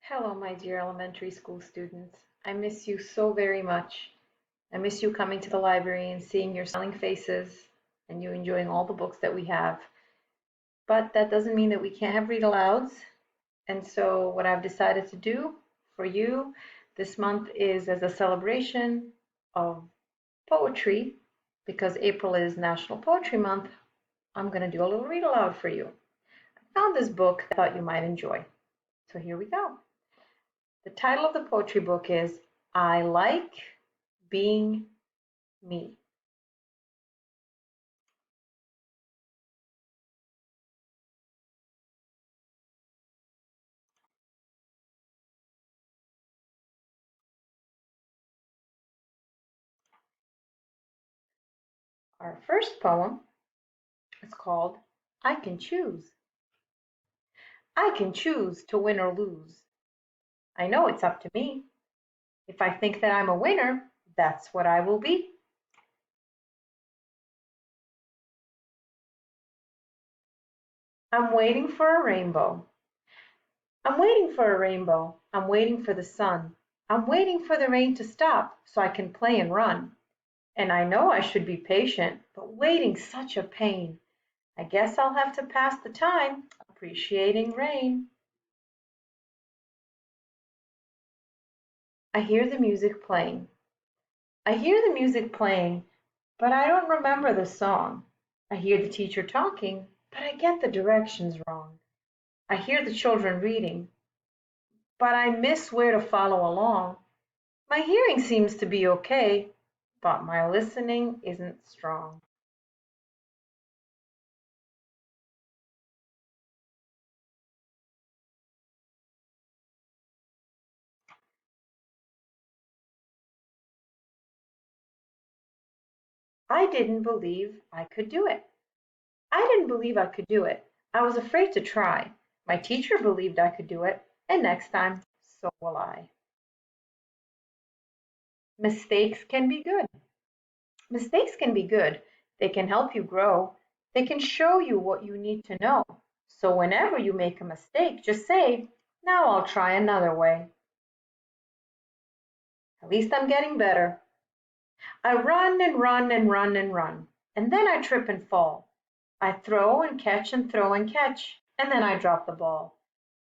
Hello, my dear elementary school students. I miss you so very much. I miss you coming to the library and seeing your smiling faces and you enjoying all the books that we have. But that doesn't mean that we can't have read alouds. And so, what I've decided to do for you this month is as a celebration of poetry, because April is National Poetry Month, I'm going to do a little read aloud for you. I found this book that I thought you might enjoy. So, here we go. The title of the poetry book is I Like Being Me. Our first poem is called I Can Choose. I can choose to win or lose. I know it's up to me. If I think that I'm a winner, that's what I will be. I'm waiting for a rainbow. I'm waiting for a rainbow. I'm waiting for the sun. I'm waiting for the rain to stop so I can play and run. And I know I should be patient, but waiting's such a pain. I guess I'll have to pass the time appreciating rain. I hear the music playing. I hear the music playing, but I don't remember the song. I hear the teacher talking, but I get the directions wrong. I hear the children reading, but I miss where to follow along. My hearing seems to be okay, but my listening isn't strong. I didn't believe I could do it. I didn't believe I could do it. I was afraid to try. My teacher believed I could do it, and next time, so will I. Mistakes can be good. Mistakes can be good. They can help you grow. They can show you what you need to know. So whenever you make a mistake, just say, now I'll try another way. At least I'm getting better. I run and run and run and run, and then I trip and fall. I throw and catch and throw and catch, and then I drop the ball.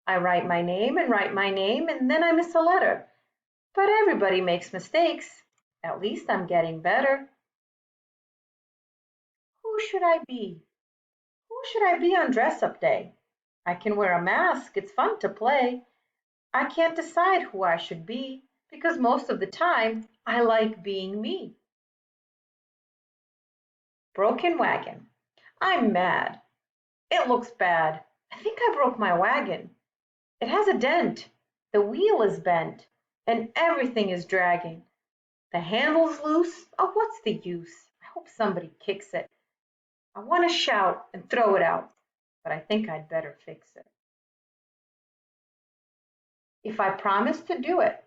I write my name and write my name, and then I miss a letter. But everybody makes mistakes. At least I'm getting better. Who should I be? Who should I be on dress up day? I can wear a mask, it's fun to play. I can't decide who I should be because most of the time I like being me. Broken wagon. I'm mad. It looks bad. I think I broke my wagon. It has a dent. The wheel is bent and everything is dragging. The handle's loose. Oh, what's the use? I hope somebody kicks it. I want to shout and throw it out, but I think I'd better fix it. If I promise to do it,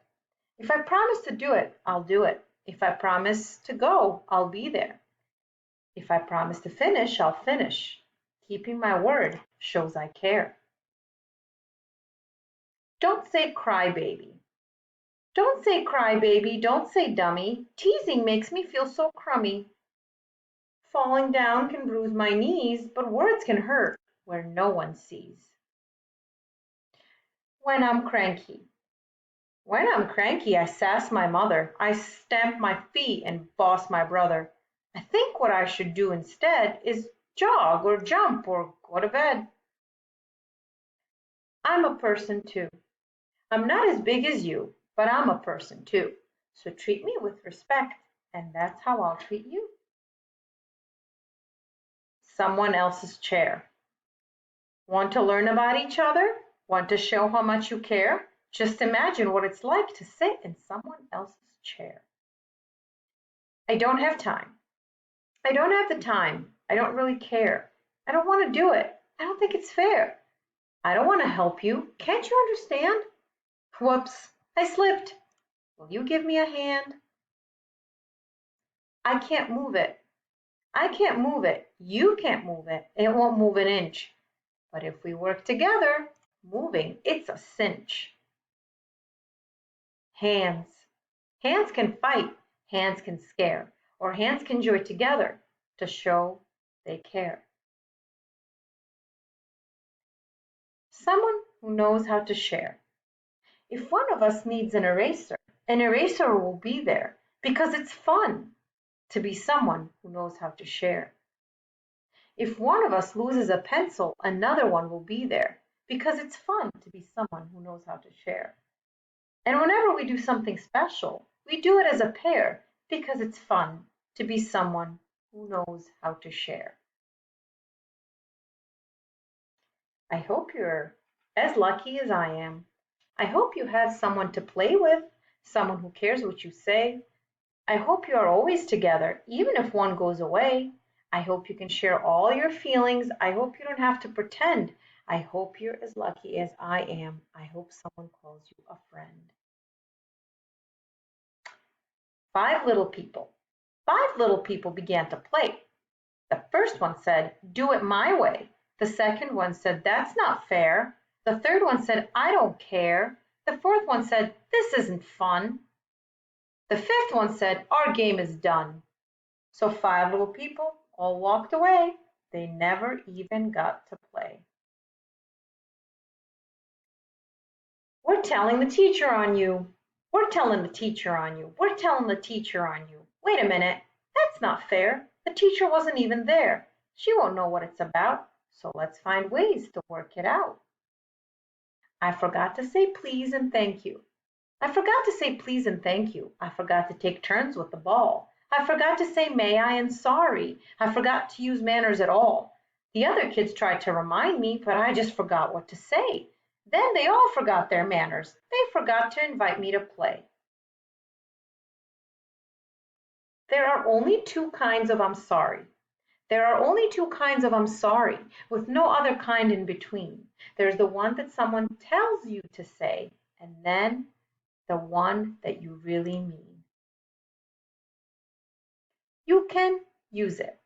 If I promise to do it, I'll do it. If I promise to go, I'll be there. If I promise to finish, I'll finish. Keeping my word shows I care. Don't say cry baby. Don't say cry baby. Don't say dummy. Teasing makes me feel so crummy. Falling down can bruise my knees, but words can hurt where no one sees. When I'm cranky. When I'm cranky, I sass my mother. I stamp my feet and boss my brother. I think what I should do instead is jog or jump or go to bed. I'm a person too. I'm not as big as you, but I'm a person too. So treat me with respect, and that's how I'll treat you. Someone else's chair. Want to learn about each other? Want to show how much you care? Just imagine what it's like to sit in someone else's chair. I don't have time. I don't have the time. I don't really care. I don't want to do it. I don't think it's fair. I don't want to help you. Can't you understand? Whoops, I slipped. Will you give me a hand? I can't move it. I can't move it. You can't move it. It won't move an inch. But if we work together, moving, it's a cinch. Hands. Hands can fight, hands can scare, or hands can join together to show they care. Someone who knows how to share. If one of us needs an eraser will be there because it's fun to be someone who knows how to share. If one of us loses a pencil, another one will be there because it's fun to be someone who knows how to share. And whenever we do something special, we do it as a pair because it's fun to be someone who knows how to share. I hope you're as lucky as I am. I hope you have someone to play with, someone who cares what you say. I hope you are always together, even if one goes away. I hope you can share all your feelings. I hope you don't have to pretend. I hope you're as lucky as I am. I hope someone calls you a friend. 5 little people. 5 little people began to play. The first one said, "Do it my way." The second one said, "That's not fair." The third one said, "I don't care." The fourth one said, "This isn't fun." The fifth one said, "Our game is done." So 5 little people all walked away. They never even got to play. We're telling the teacher on you. We're telling the teacher on you. We're telling the teacher on you. Wait a minute, that's not fair. The teacher wasn't even there. She won't know what it's about, so let's find ways to work it out. I forgot to say please and thank you. I forgot to say please and thank you. I forgot to take turns with the ball. I forgot to say may I and sorry. I forgot to use manners at all. The other kids tried to remind me, but I just forgot what to say. Then they all forgot their manners. They forgot to invite me to play. There are only 2 kinds of I'm sorry. There are only 2 kinds of I'm sorry, with no other kind in between. There's the one that someone tells you to say, and then the one that you really mean. You can use it.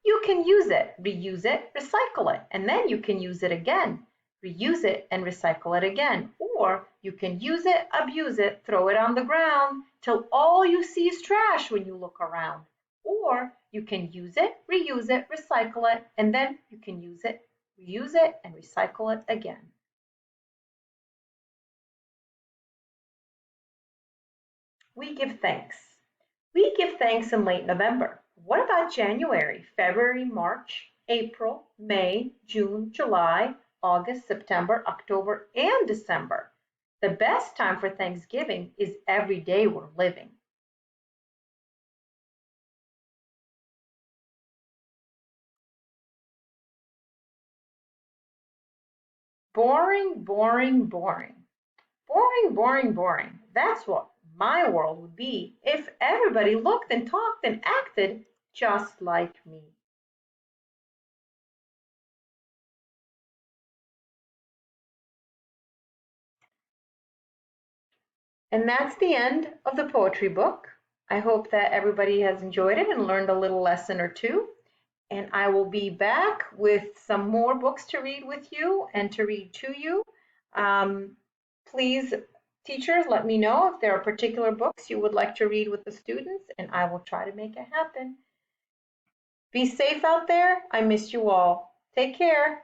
You can use it, reuse it, recycle it, and then you can use it again. Reuse it and recycle it again. Or you can use it, abuse it, throw it on the ground till all you see is trash when you look around. Or you can use it, reuse it, recycle it, and then you can use it, reuse it, and recycle it again. We give thanks. We give thanks in late November. What about January, February, March, April, May, June, July, August, September, October, and December? The best time for Thanksgiving is every day we're living. Boring, boring, boring. Boring, boring, boring. That's what my world would be if everybody looked and talked and acted just like me. And that's the end of the poetry book. I hope that everybody has enjoyed it and learned a little lesson or two. And I will be back with some more books to read with you and to read to you. Please, teachers, let me know if there are particular books you would like to read with the students, and I will try to make it happen. Be safe out there. I miss you all. Take care.